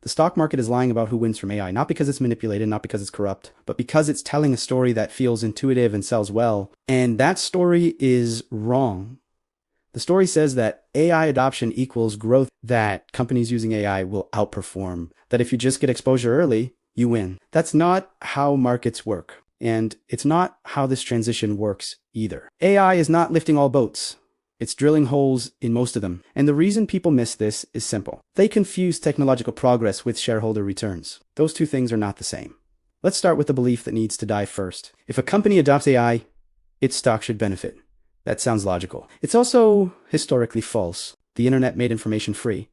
The stock market is lying about who wins from AI, not because it's manipulated, not because it's corrupt, but because it's telling a story that feels intuitive and sells well. And that story is wrong. The story says that AI adoption equals growth, that companies using AI will outperform, that if you just get exposure early, you win. That's not how markets work. And it's not how this transition works either. AI is not lifting all boats. It's drilling holes in most of them. And the reason people miss this is simple. They confuse technological progress with shareholder returns. Those two things are not the same. Let's start with the belief that needs to die first. If a company adopts AI, its stock should benefit. That sounds logical. It's also historically false. The internet made information free.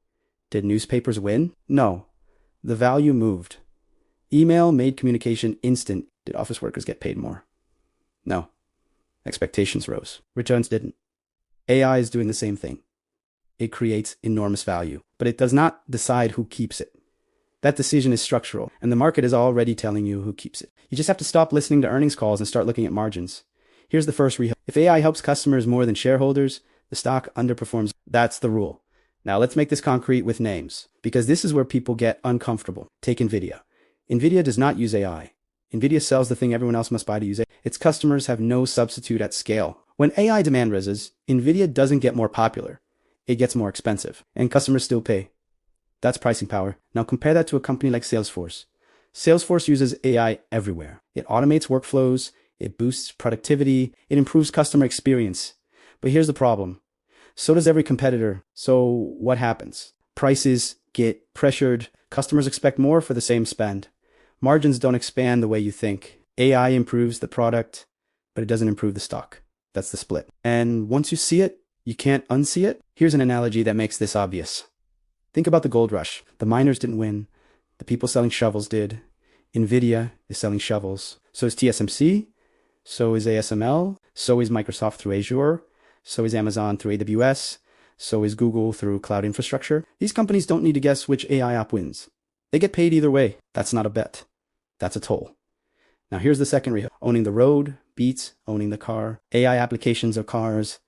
Did newspapers win? No. The value moved. Email made communication instant. Did office workers get paid more? No. Expectations rose. Returns didn't. AI is doing the same thing. It creates enormous value, but it does not decide who keeps it. That decision is structural, and the market is already telling you who keeps it. You just have to stop listening to earnings calls and start looking at margins. Here's the first rule. If AI helps customers more than shareholders, the stock underperforms. That's the rule. Now let's make this concrete with names, because this is where people get uncomfortable. Take NVIDIA. NVIDIA does not use AI. NVIDIA sells the thing everyone else must buy to use it. Its customers have no substitute at scale. When AI demand rises, NVIDIA doesn't get more popular. It gets more expensive, and customers still pay. That's pricing power. Now compare that to a company like Salesforce. Salesforce uses AI everywhere. It automates workflows, it boosts productivity, it improves customer experience. But here's the problem. So does every competitor. So what happens? Prices get pressured. Customers expect more for the same spend. Margins don't expand the way you think. AI improves the product, but it doesn't improve the stock. That's the split. And once you see it, you can't unsee it. Here's an analogy that makes this obvious. Think about the gold rush. The miners didn't win. The people selling shovels did. NVIDIA is selling shovels. So is TSMC. So is ASML. So is Microsoft through Azure. So is Amazon through AWS. So is Google through cloud infrastructure. These companies don't need to guess which AI app wins. They get paid either way. That's not a bet. That's a toll. Now here's the second real. Owning the road beats owning the car. AI applications are cars.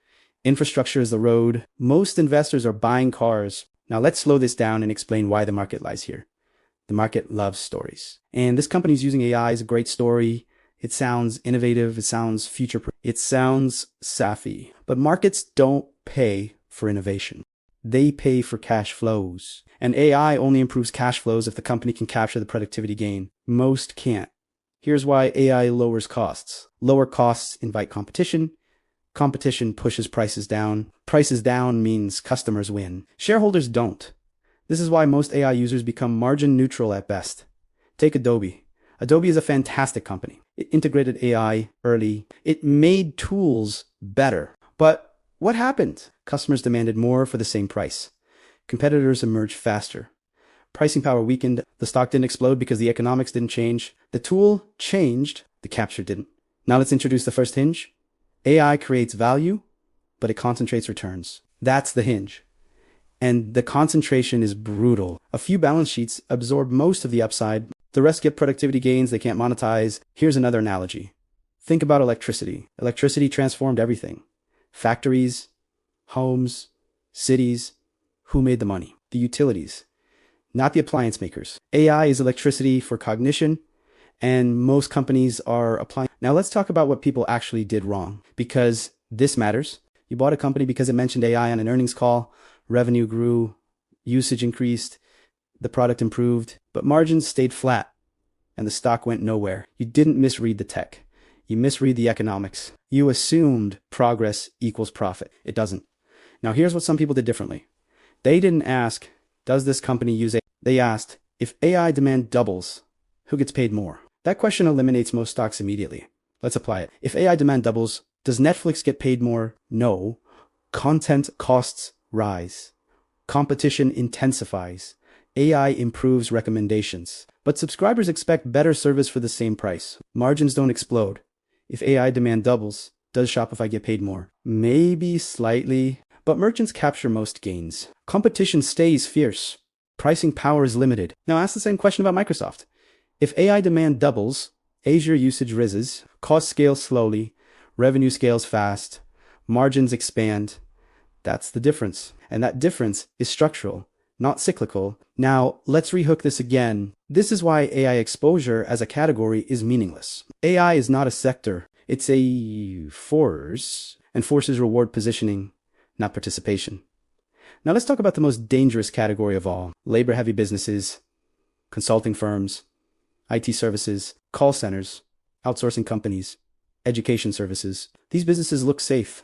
Infrastructure is the road. Most investors are buying cars. Now let's slow this down and explain why the market lies here. The market loves stories. And this company is using AI as a great story. It sounds innovative. It sounds future-proof. It sounds savvy. But markets don't pay for innovation. They pay for cash flows. And AI only improves cash flows if the company can capture the productivity gain. Most can't. Here's why AI lowers costs. Lower costs invite competition. Competition pushes prices down. Prices down means customers win. Shareholders don't. This is why most AI users become margin neutral at best. Take Adobe. Adobe is a fantastic company. It integrated AI early. It made tools better. But what happened? Customers demanded more for the same price. Competitors emerged faster. Pricing power weakened. The stock didn't explode because the economics didn't change. The tool changed. The capture didn't. Now let's introduce the first hinge. AI creates value, but it concentrates returns. That's the hinge. And the concentration is brutal. A few balance sheets absorb most of the upside. The rest get productivity gains they can't monetize. Here's another analogy. Think about electricity. Electricity transformed everything. Factories, homes, cities. Who made the money? The utilities, not the appliance makers. AI is electricity for cognition, and most companies are applying. Now let's talk about what people actually did wrong, because this matters. You bought a company because it mentioned AI on an earnings call. Revenue grew, usage increased, the product improved, but margins stayed flat, and the stock went nowhere. You didn't misread the tech. You misread the economics. You assumed progress equals profit. It doesn't. Now here's what some people did differently. They didn't ask, does this company use AI? They asked, if AI demand doubles, who gets paid more? That question eliminates most stocks immediately. Let's apply it. If AI demand doubles, does Netflix get paid more? No. Content costs rise. Competition intensifies. AI improves recommendations. But subscribers expect better service for the same price. Margins don't explode. If AI demand doubles, does Shopify get paid more? Maybe slightly. But merchants capture most gains. Competition stays fierce. Pricing power is limited. Now ask the same question about Microsoft. If AI demand doubles, Azure usage rises, costs scale slowly, revenue scales fast, margins expand. That's the difference. And that difference is structural, not cyclical. Now, let's rehook this again. This is why AI exposure as a category is meaningless. AI is not a sector. It's a force, and forces reward positioning, not participation. Now let's talk about the most dangerous category of all: labor-heavy businesses, consulting firms, IT services, call centers, outsourcing companies, education services. These businesses look safe.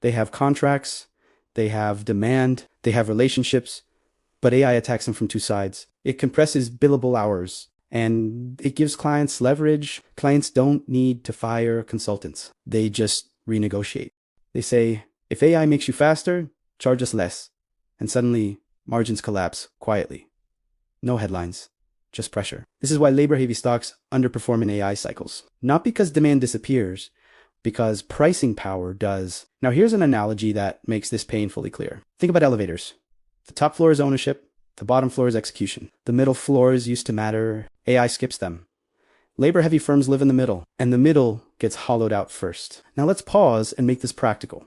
They have contracts, they have demand, they have relationships, but AI attacks them from two sides. It compresses billable hours, and it gives clients leverage. Clients don't need to fire consultants. They just renegotiate. They say, if AI makes you faster, charge us less. And suddenly, margins collapse quietly. No headlines, just pressure. This is why labor-heavy stocks underperform in AI cycles. Not because demand disappears, because pricing power does. Now here's an analogy that makes this painfully clear. Think about elevators. The top floor is ownership, the bottom floor is execution. The middle floors used to matter. AI skips them. Labor-heavy firms live in the middle, and the middle gets hollowed out first. Now let's pause and make this practical.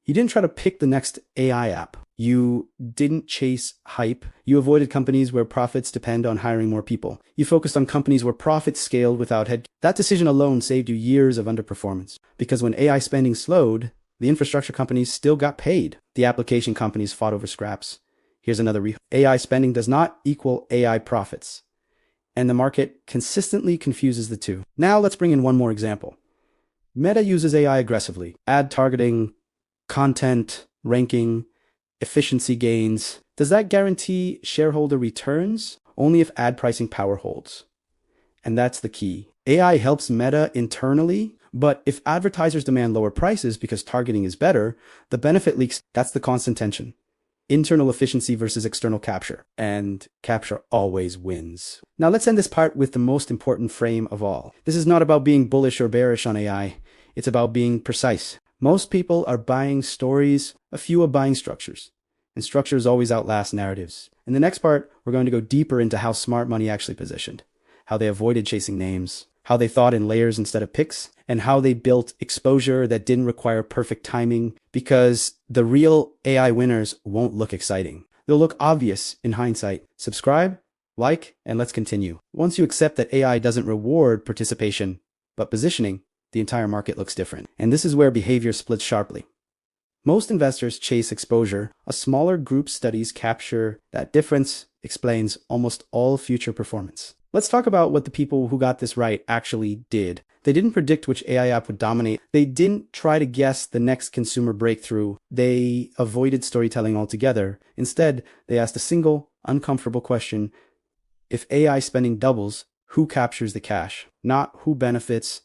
You didn't try to pick the next AI app. You didn't chase hype. You avoided companies where profits depend on hiring more people. You focused on companies where profits scaled without head. That decision alone saved you years of underperformance. Because when AI spending slowed, the infrastructure companies still got paid. The application companies fought over scraps. Here's another AI spending does not equal AI profits. And the market consistently confuses the two. Now let's bring in one more example. Meta uses AI aggressively. Ad targeting, content, ranking, efficiency gains. Does that guarantee shareholder returns? Only if ad pricing power holds. And that's the key. AI helps Meta internally, but if advertisers demand lower prices because targeting is better, the benefit leaks. That's the constant tension. Internal efficiency versus external capture. And capture always wins. Now let's end this part with the most important frame of all. This is not about being bullish or bearish on AI. It's about being precise. Most people are buying stories, a few are buying structures. And structures always outlast narratives. In the next part, we're going to go deeper into how smart money actually positioned, how they avoided chasing names, how they thought in layers instead of picks, and how they built exposure that didn't require perfect timing, because the real AI winners won't look exciting. They'll look obvious in hindsight. Subscribe, like, and let's continue. Once you accept that AI doesn't reward participation, but positioning, the entire market looks different. And this is where behavior splits sharply. Most investors chase exposure. A smaller group studies capture that difference, explains almost all future performance. Let's talk about what the people who got this right actually did. They didn't predict which AI app would dominate. They didn't try to guess the next consumer breakthrough. They avoided storytelling altogether. Instead, they asked a single, uncomfortable question. If AI spending doubles, who captures the cash? Not who benefits,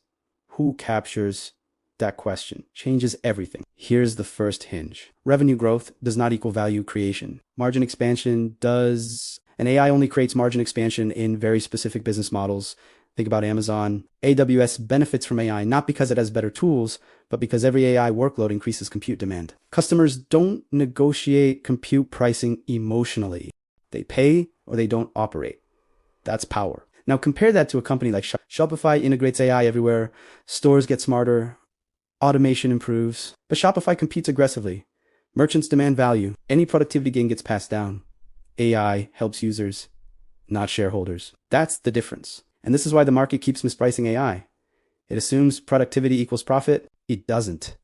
who captures. That question changes everything. Here's the first hinge. Revenue growth does not equal value creation. Margin expansion does. And AI only creates margin expansion in very specific business models. Think about Amazon. AWS benefits from AI not because it has better tools, but because every AI workload increases compute demand. Customers don't negotiate compute pricing emotionally. They pay or they don't operate. That's power. Now compare that to a company like Shopify integrates AI everywhere. Stores get smarter. Automation improves. But Shopify competes aggressively. Merchants demand value. Any productivity gain gets passed down. AI helps users, not shareholders. That's the difference. And this is why the market keeps mispricing AI. It assumes productivity equals profit. It doesn't.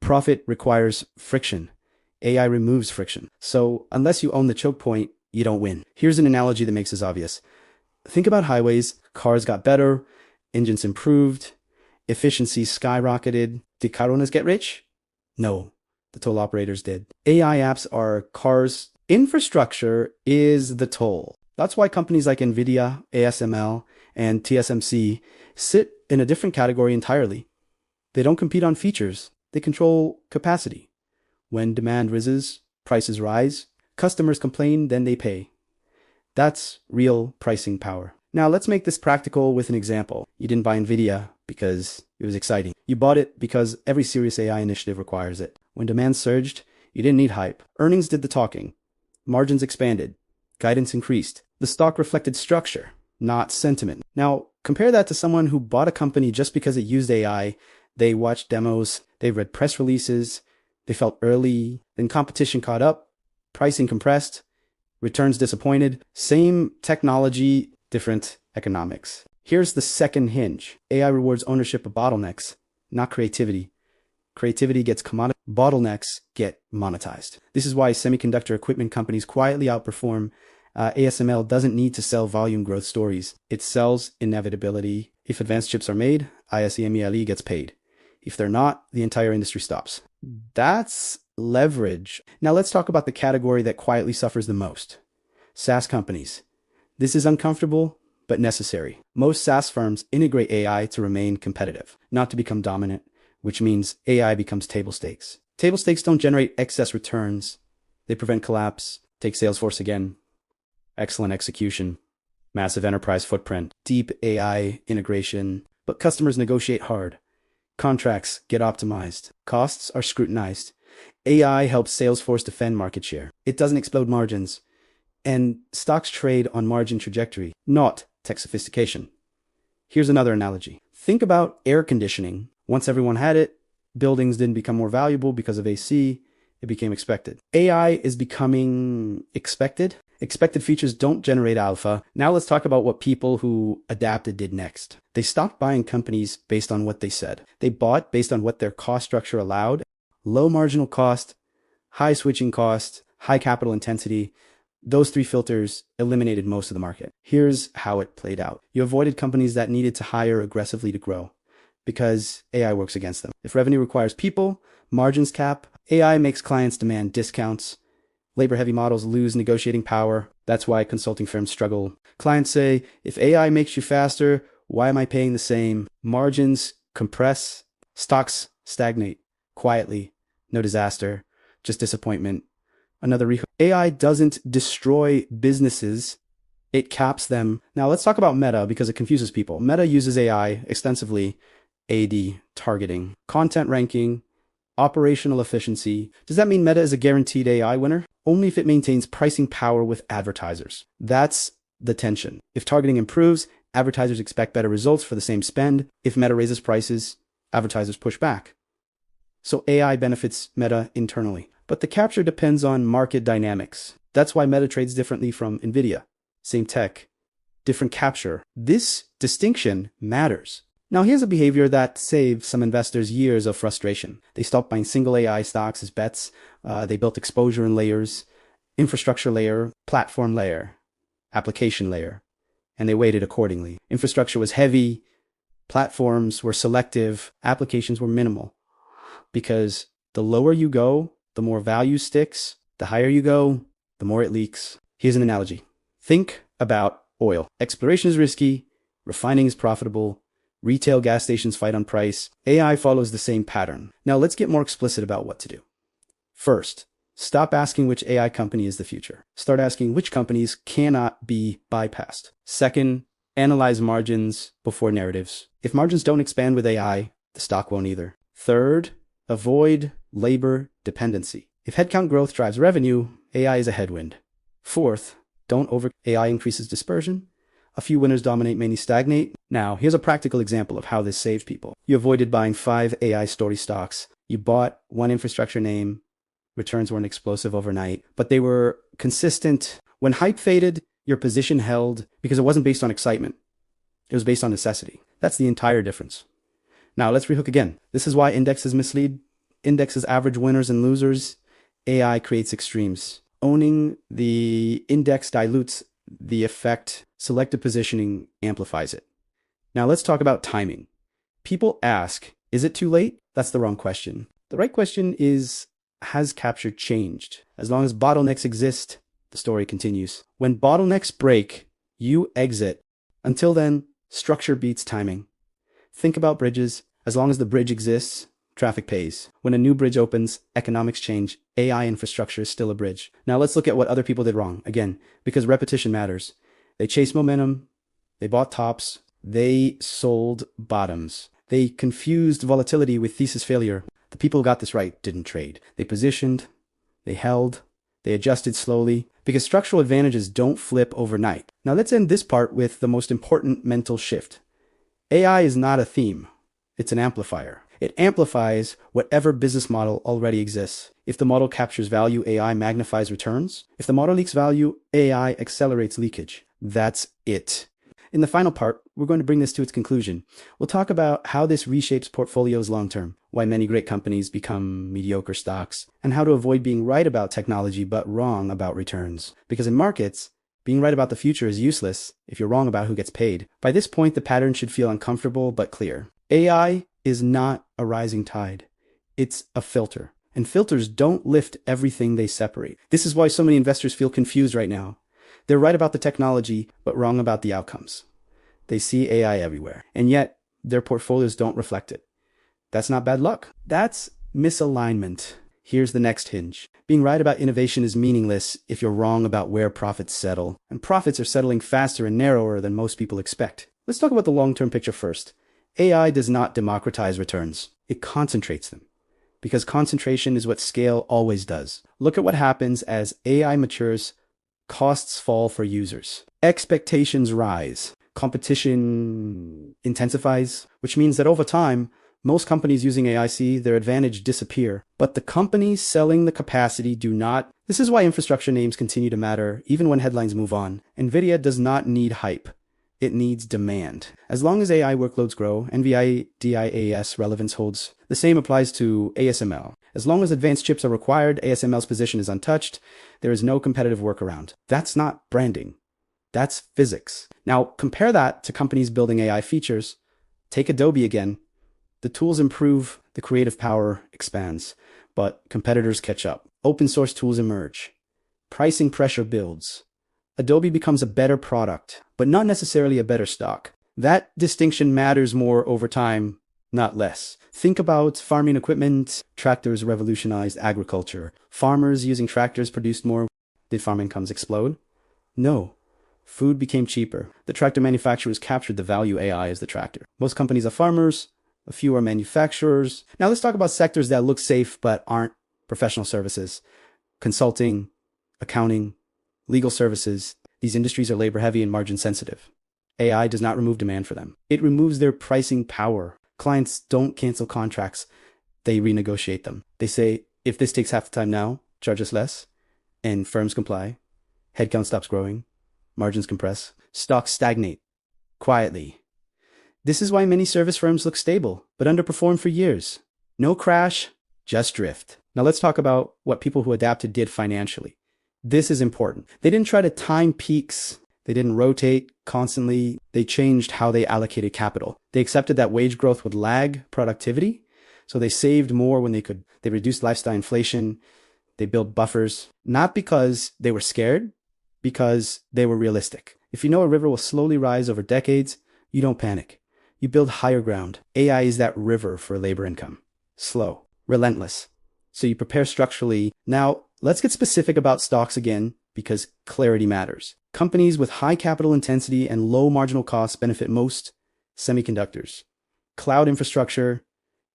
Profit requires friction. AI removes friction. So unless you own the choke point, you don't win. Here's an analogy that makes this obvious. Think about highways. Cars got better. Engines improved. Efficiency skyrocketed. Did car owners get rich? No, the toll operators did. AI apps are cars. Infrastructure is the toll. That's why companies like NVIDIA, ASML, and TSMC sit in a different category entirely. They don't compete on features. They control capacity. When demand rises, prices rise. Customers complain, then they pay. That's real pricing power. Now let's make this practical with an example. You didn't buy NVIDIA because it was exciting. You bought it because every serious AI initiative requires it. When demand surged, you didn't need hype. Earnings did the talking. Margins expanded. Guidance increased. The stock reflected structure, not sentiment. Now, compare that to someone who bought a company just because it used AI. They watched demos, they read press releases, they felt early, then competition caught up, pricing compressed, Returns disappointed. Same technology, different economics. Here's the second hinge. AI rewards ownership of bottlenecks, not creativity. Creativity gets commoditized. Bottlenecks get monetized. This is why semiconductor equipment companies quietly outperform. ASML doesn't need to sell volume growth stories. It sells inevitability. If advanced chips are made, ASML gets paid. If they're not, the entire industry stops. That's leverage. Now let's talk about the category that quietly suffers the most. SaaS companies. This is uncomfortable, but necessary. Most SaaS firms integrate AI to remain competitive, not to become dominant, which means AI becomes table stakes. Table stakes don't generate excess returns. They prevent collapse. Take Salesforce again. Excellent execution, massive enterprise footprint, deep AI integration, but customers negotiate hard. Contracts get optimized. Costs are scrutinized. AI helps Salesforce defend market share. It doesn't explode margins. And stocks trade on margin trajectory, not tech sophistication. Here's another analogy. Think about air conditioning. Once everyone had it, buildings didn't become more valuable because of AC. It became expected. AI is becoming expected. Expected features don't generate alpha. Now let's talk about what people who adapted did next. They stopped buying companies based on what they said. They bought based on what their cost structure allowed. Low marginal cost, high switching cost, high capital intensity. Those three filters eliminated most of the market. Here's how it played out. You avoided companies that needed to hire aggressively to grow because AI works against them. If revenue requires people, margins cap, AI makes clients demand discounts. Labor-heavy models lose negotiating power. That's why consulting firms struggle. Clients say, if AI makes you faster, why am I paying the same? Margins compress. Stocks stagnate quietly. No disaster, just disappointment. Another AI doesn't destroy businesses. It caps them. Now let's talk about Meta because it confuses people. Meta uses AI extensively. AD targeting, content ranking, operational efficiency. Does that mean Meta is a guaranteed AI winner? Only if it maintains pricing power with advertisers. That's the tension. If targeting improves, advertisers expect better results for the same spend. If Meta raises prices, advertisers push back. So AI benefits Meta internally. But the capture depends on market dynamics. That's why Meta trades differently from NVIDIA. Same tech, different capture. This distinction matters. Now here's a behavior that saves some investors years of frustration. They stopped buying single AI stocks as bets. They built exposure in layers, infrastructure layer, platform layer, application layer, and they weighted accordingly. Infrastructure was heavy, platforms were selective, applications were minimal. Because the lower you go, the more value sticks. The higher you go, the more it leaks. Here's an analogy. Think about oil. Exploration is risky, refining is profitable, retail gas stations fight on price. AI follows the same pattern. Now let's get more explicit about what to do. First, stop asking which AI company is the future. Start asking which companies cannot be bypassed. Second, analyze margins before narratives. If margins don't expand with AI, the stock won't either. Third, avoid labor dependency. If headcount growth drives revenue, AI is a headwind. Fourth, don't over AI increases dispersion. A few winners dominate, many stagnate. Now, here's a practical example of how this saves people. You avoided buying 5 AI story stocks. You bought one infrastructure name. Returns weren't explosive overnight, but they were consistent. When hype faded, your position held because it wasn't based on excitement. It was based on necessity. That's the entire difference. Now, let's rehook again. This is why indexes mislead. Indexes average winners and losers. AI creates extremes. Owning the index dilutes the effect. Selective positioning amplifies it. Now let's talk about timing. People ask, is it too late? That's the wrong question. The right question is, has capture changed? As long as bottlenecks exist, the story continues. When bottlenecks break, you exit. Until then, structure beats timing. Think about bridges. As long as the bridge exists, traffic pays. When a new bridge opens, economics change. AI infrastructure is still a bridge. Now let's look at what other people did wrong. Again, because repetition matters. They chased momentum. They bought tops. They sold bottoms. They confused volatility with thesis failure. The people who got this right didn't trade. They positioned. They held. They adjusted slowly. Because structural advantages don't flip overnight. Now let's end this part with the most important mental shift. AI is not a theme. It's an amplifier. It amplifies whatever business model already exists. If the model captures value, AI magnifies returns. If the model leaks value, AI accelerates leakage. That's it. In the final part, we're going to bring this to its conclusion. We'll talk about how this reshapes portfolios long term, why many great companies become mediocre stocks, and how to avoid being right about technology but wrong about returns. Because in markets, being right about the future is useless if you're wrong about who gets paid. By this point, the pattern should feel uncomfortable but clear. AI is not a rising tide. It's a filter. And filters don't lift everything they separate. This is why so many investors feel confused right now. They're right about the technology, but wrong about the outcomes. They see AI everywhere, and yet their portfolios don't reflect it. That's not bad luck. That's misalignment. Here's the next hinge. Being right about innovation is meaningless if you're wrong about where profits settle. And profits are settling faster and narrower than most people expect. Let's talk about the long-term picture first. AI does not democratize returns. It concentrates them. Because concentration is what scale always does. Look at what happens as AI matures. Costs fall for users. Expectations rise. Competition intensifies, which means that over time, most companies using AI see their advantage disappear. But the companies selling the capacity do not. This is why infrastructure names continue to matter, even when headlines move on. NVIDIA does not need hype. It needs demand. As long as AI workloads grow, NVIDIA's relevance holds. The same applies to ASML. As long as advanced chips are required, ASML's position is untouched. There is no competitive workaround. That's not branding. That's physics. Now, compare that to companies building AI features. Take Adobe again. The tools improve, the creative power expands, but competitors catch up. Open source tools emerge. Pricing pressure builds. Adobe becomes a better product, but not necessarily a better stock. That distinction matters more over time, not less. Think about farming equipment. Tractors revolutionized agriculture. Farmers using tractors produced more. Did farm incomes explode? No. Food became cheaper. The tractor manufacturers captured the value AI as the tractor. Most companies are farmers. A few are manufacturers. Now let's talk about sectors that look safe but aren't. Professional services, consulting, accounting, legal services. These industries are labor heavy and margin sensitive. AI does not remove demand for them. It removes their pricing power. Clients don't cancel contracts. They renegotiate them. They say, if this takes half the time now, charge us less. And firms comply. Headcount stops growing. Margins compress. Stocks stagnate. Quietly. This is why many service firms look stable, but underperform for years. No crash, just drift. Now let's talk about what people who adapted did financially. This is important. They didn't try to time peaks. They didn't rotate constantly. They changed how they allocated capital. They accepted that wage growth would lag productivity. So they saved more when they could. They reduced lifestyle inflation. They built buffers, not because they were scared, because they were realistic. If you know a river will slowly rise over decades, you don't panic. You build higher ground. AI is that river for labor income. Slow, relentless. So you prepare structurally. Now, let's get specific about stocks again, because clarity matters. Companies with high capital intensity and low marginal costs benefit most. Semiconductors, cloud infrastructure,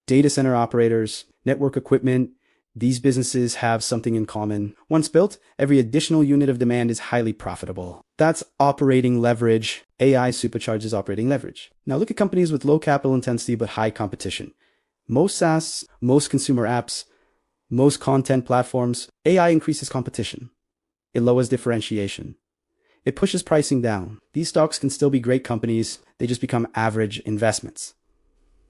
data center operators, network equipment. These businesses have something in common. Once built, every additional unit of demand is highly profitable. That's operating leverage. AI supercharges operating leverage. Now look at companies with low capital intensity but high competition. Most SaaS, most consumer apps, most content platforms. AI increases competition. It lowers differentiation. It pushes pricing down. These stocks can still be great companies. They just become average investments.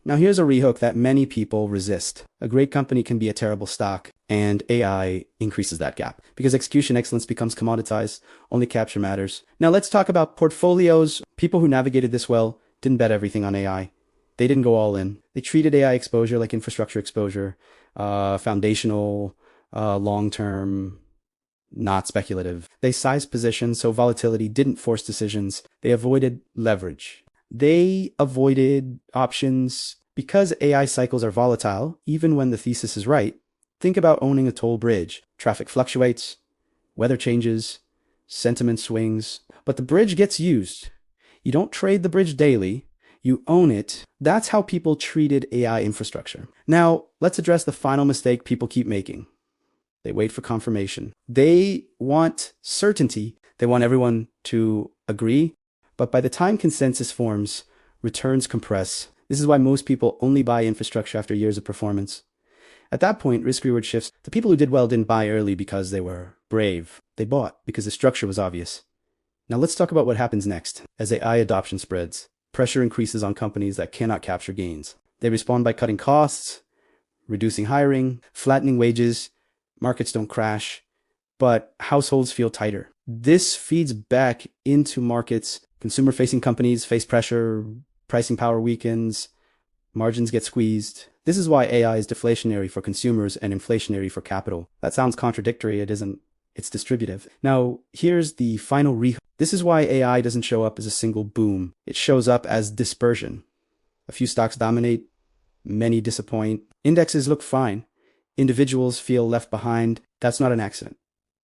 Now here's a rehook that many people resist. A great company can be a terrible stock, and AI increases that gap. Because execution excellence becomes commoditized, only capture matters. Now let's talk about portfolios. People who navigated this well didn't bet everything on AI. They didn't go all in. They treated AI exposure like infrastructure exposure, foundational, long-term, not speculative. They sized positions so volatility didn't force decisions. They avoided leverage. They avoided options because AI cycles are volatile, even when the thesis is right. Think about owning a toll bridge. Traffic fluctuates, weather changes, sentiment swings, but the bridge gets used. You don't trade the bridge daily, you own it. That's how people treated AI infrastructure. Now, let's address the final mistake people keep making. They wait for confirmation. They want certainty. They want everyone to agree. But by the time consensus forms, returns compress, This is why most people only buy infrastructure after years of performance. At that point, risk-reward shifts. The people who did well didn't buy early because they were brave. They bought because the structure was obvious. Now let's talk about what happens next. As AI adoption spreads, pressure increases on companies that cannot capture gains. They respond by cutting costs, reducing hiring, flattening wages. Markets don't crash, but households feel tighter. This feeds back into markets. Consumer-facing companies face pressure, pricing power weakens, margins get squeezed. This is why AI is deflationary for consumers and inflationary for capital. That sounds contradictory. It isn't. It's distributive. Now, here's the final This is why AI doesn't show up as a single boom. It shows up as dispersion. A few stocks dominate, many disappoint. Indexes look fine. Individuals feel left behind. That's not an accident.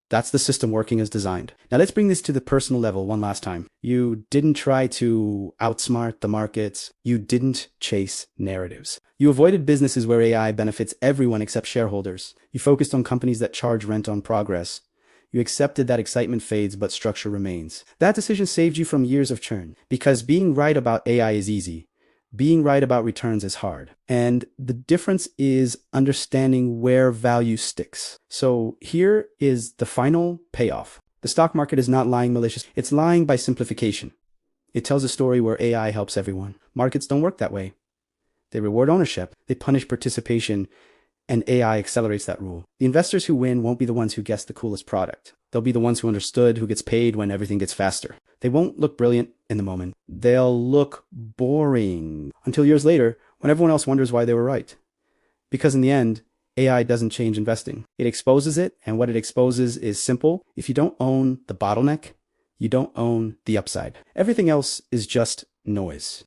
That's the system working as designed. Now let's bring this to the personal level one last time. You didn't try to outsmart the markets. You didn't chase narratives. You avoided businesses where AI benefits everyone except shareholders. You focused on companies that charge rent on progress. You accepted that excitement fades, but structure remains. That decision saved you from years of churn, because being right about AI is easy. Being right about returns is hard. And the difference is understanding where value sticks. So here is the final payoff. The stock market is not lying malicious. It's lying by simplification. It tells a story where AI helps everyone. Markets don't work that way. They reward ownership. They punish participation. And AI accelerates that rule. The investors who win won't be the ones who guess the coolest product. They'll be the ones who understood, who gets paid when everything gets faster. They won't look brilliant in the moment. They'll look boring until years later when everyone else wonders why they were right. Because in the end, AI doesn't change investing. It exposes it, and what it exposes is simple. If you don't own the bottleneck, you don't own the upside. Everything else is just noise.